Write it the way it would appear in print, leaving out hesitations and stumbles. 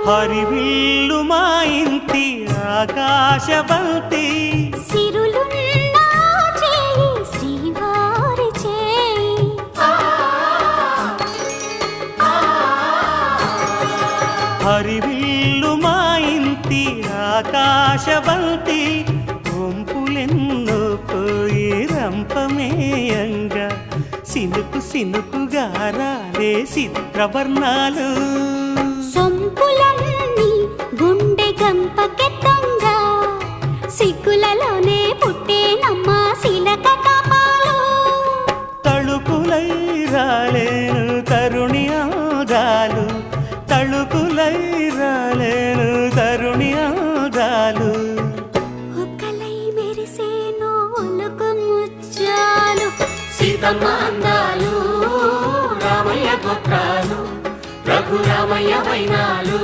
హరివిల్లు మా ఇంటి ఆకాశబంతి సిరులున్న చేయి శ్రీవారి చేయి హరివిల్లు మా ఇంటి ఆకాశబంతి వంపులెన్నో పోయి రంపమేయంగా సినుకు సినుకుగా రాలే చిత్రవర్ణాలు సొంపులన్నీ గుండె గంపకెత్తంగా సిగ్గులలోనే పుట్టేనమ్మ శిలక కాపాలు తళుకులై రాలేను తరుణి ఆదాలు తళుకులై రాలేను తరుణి ఆదాలు ఒక్కలై మెరిసేను ఒలుకు ముచ్చాలు సీతమ్మ అందాలు రామయ్య గోత్రాలు రఘురామయ్య వైనాలు